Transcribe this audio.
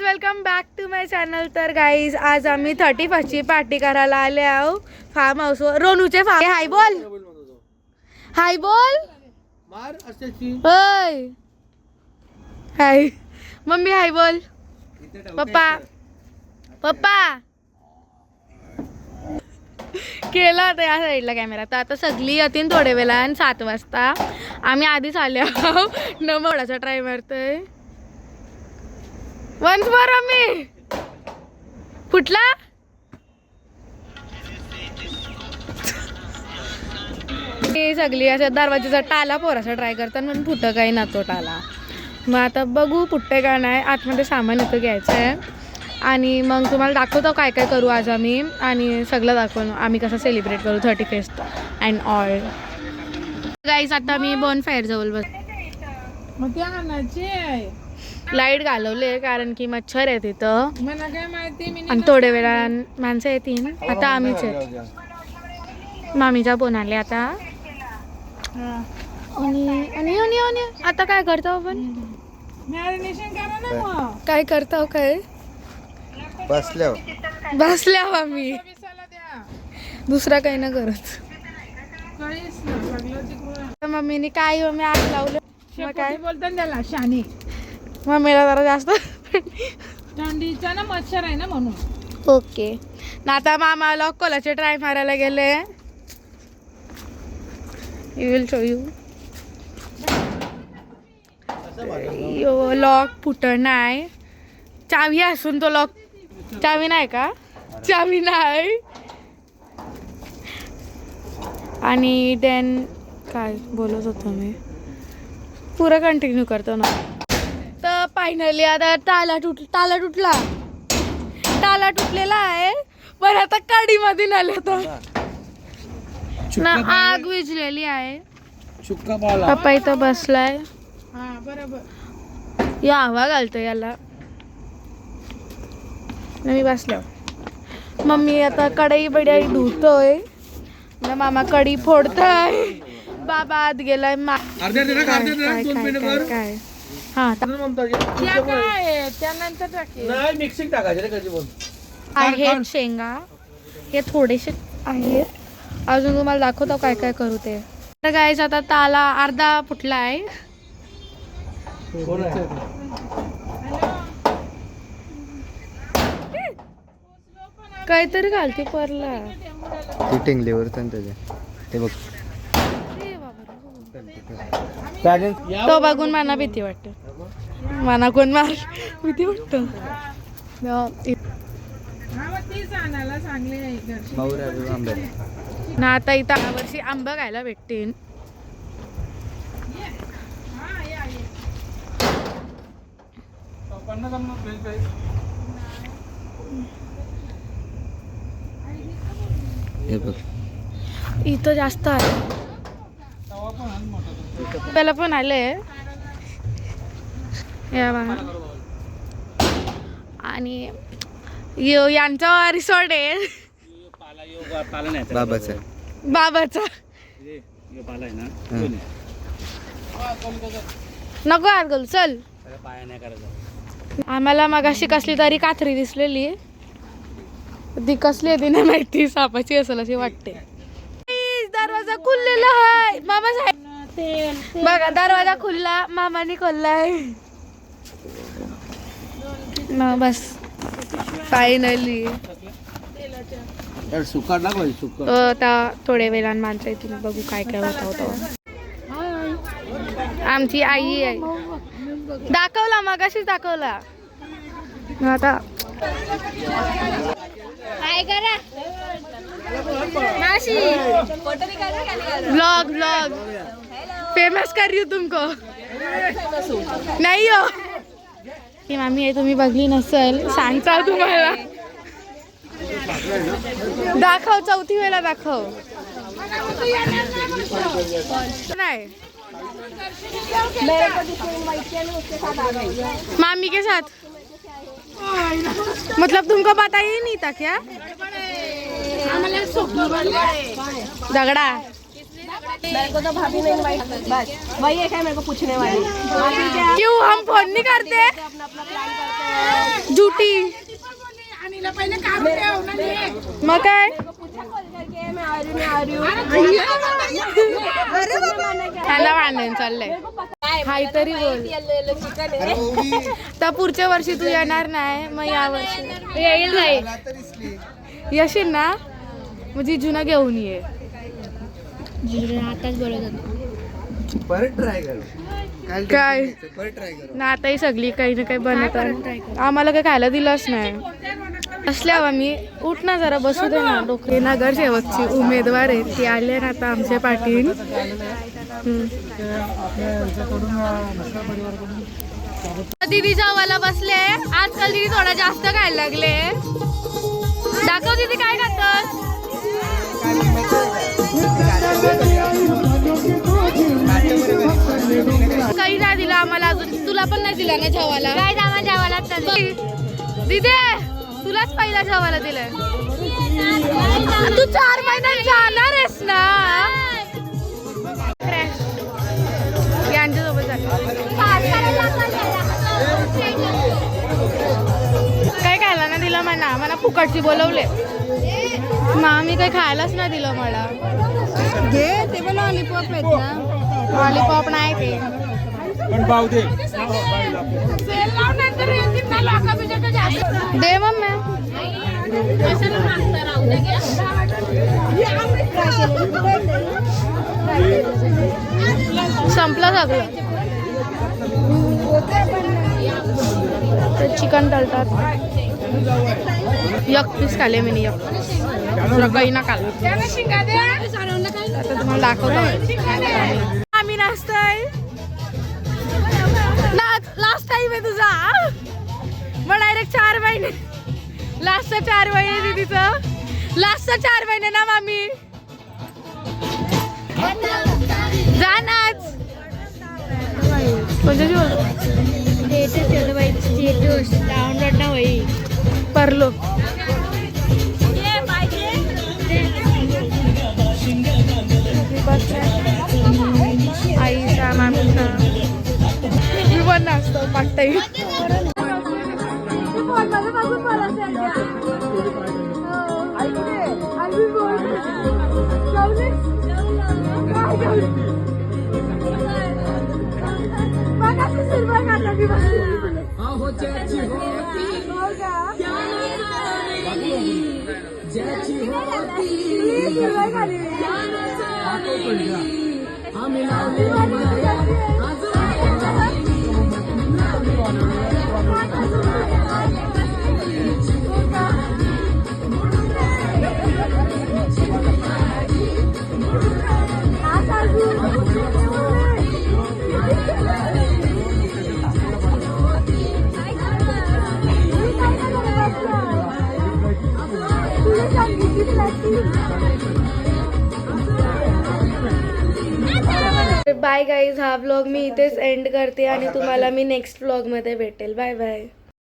Welcome back to my channel. तर guys आज आम्ही 31ची पार्टी करायला आले आहो फार्म हाऊस वर. रोनूचे फार्म. हाय बोल, हाय बोल. होय हाय मम्मी, हाय बोल. पप्पा पप्पा केला तर या साईडला कॅमेरा. तर आता सगळी येतील थोड्या वेळा 7 वाजता. आम्ही आधीच आले आहो. नमोडाचा ट्राय मारतोय. Once more mummy. फुटला सगळी अशा दरवाजाचा टाला पोराचा ट्राय करतात म्हणून फुट काही ना तो टाला. मग आता बघू फुटते का नाही. आतमध्ये सामान इथं घ्यायचं आहे आणि मग तुम्हाला दाखवतो काय काय करू आज आम्ही. आणि सगळं दाखवून आम्ही कसं सेलिब्रेट करू 31st अँड ऑल. गाईज आता मी बॉन फायर जवळ बस. लाईट घालवले कारण की मच्छर आहे तिथं आणि थोड्या वेळा माणसं येतील. आता आम्हीच आहेत. मामीचा फोन आले आता. आणि आता काय करतो आपण. काय करतो काय बसल्या आम्ही दुसरा काही ना करत. मम्मीने काय मम्मी आज लावलं काय बोलतात त्याला शानी. मम्मीला जरा जास्त थंडीचा ना मच्छर आहे ना म्हणून. ओके ना. आता मामा लॉक कोलाचे ट्राय मारायला गेले. You will show you. Lock फुटत नाही. चावी असून तो लॉक. चावी नाही का. चावी नाही. आणि देन काय बोलत होतो मी. पुरा कंटिन्यू करतो ना. तर फायनली आता ताला तुटलेला आहे. पण आता काडी मध्ये आले होतं ना. आग विझलेली आहे. पप्पा इथं बसलाय. या हवा घालतो याला. मी बसलो. मम्मी आता कढई बढाई धुतोय ना. मामा कढी फोडतोय. बाबा आत गेलाय. काय हा त्यानंतर आहेत शेंगा. हे थोडेसे आहेत. अजून तुम्हाला दाखवतो काय काय करू ते. तर गाईज आता ताला अर्धा फुटला आहे. काहीतरी घालते परला टिंगलीवर ते बघ. तो बघून मला भीती वाटते. मला कोण मार भीती वाटत ना. आता इथं यावर्षी आंबा खायला भेटतील. इथं जास्त आहे. त्याला पण आले आणि यांचा रिसॉर्ट आहे बाबाचा. नको यार गल चल. आम्हाला मगाशी कसली तरी कात्री दिसलेली. ती कसली आहे ती नाही माहिती. सापाची असेल अशी वाटते. दरवाजा खुललेला आहे. मामा साहेब बघा दरवाजा खुलला. मामाने खोललाय. बस फायनली. आता थोड्या वेळान माणसं येतील. बघू काय काय होतं. आमची आई आहे. दाखवला मगाशीच दाखवला. आता काय करा ब्लॉग फेमस कर रही हूँ तुमको. नाही हो ती मामी आहे. तुम्ही बघली नसेल सांगता तुम्हाला. दाखव चौथी वेळा दाखव. नाही मामी के साथ मतलब तुमको पता ही नहीं था क्या. दगड़ा मेरे को तो भाभी ने इनवाइट बस वही है मेरे को पूछने वाली। क्यों हम फोन नहीं करते? अपना अपना प्लान करते हैं। झुटी मग काय त्याला वाढणं चाललंय काहीतरी बोल तर पुढच्या वर्षी तू येणार नाही मग या वर्षी येईल नाही येशील ना मग जिजूना घेऊन ये आताच बोलत होतो परत ट्राय कर काय परत ट्राय कर ना आताही सगळी काही ना काही बनवतात आम्हाला काही खायला दिलंच नाही असल्यावर मी उठ ना जरा बसू दे ना डोकरे नगरसेवकची उमेदवार आहेत ती आले ना आता आमच्या पाठीन दीदी जेवायला बसले आजकाल दीदी थोडा जास्त खायला लागले दाखव दीदी काय खातात काही नाही दिलं आम्हाला अजून तुला पण नाही दिला ना जेवायला काय जेवायला दीदी तुलाच पहिला जेवायला दिलंय तू 4 महिन्यात जाणार आहेस ना यांच्यासोबत काय खायला ना दिलं मला फुकटची बोलवले मी काही खायलाच नाही दिलं मला घे ते पण लॉलीपॉप आहेत ना लॉलीपॉप नाही ते दे मम्मी संपलं सगळं चिकन तळतात 1 पीस खाले मी 1 पीस काही ना खाल आता तुम्हाला दाखवतो आम्ही नाचतोय लास्ट टाइम आहे तुझा मग डायरेक्ट 4 महिने लास्टचा 4 महिने दीदीचं लास्टचा 4 महिने ना मामी जा नाच डाउनलोड ना होई परलो आईचा मामीचा मी पण नाचतो पाठताई बाय गाईज हा व्लॉग मी इथेच एंड करते आणि तुम्हाला मी नेक्स्ट व्लॉगमध्ये भेटेल बाय बाय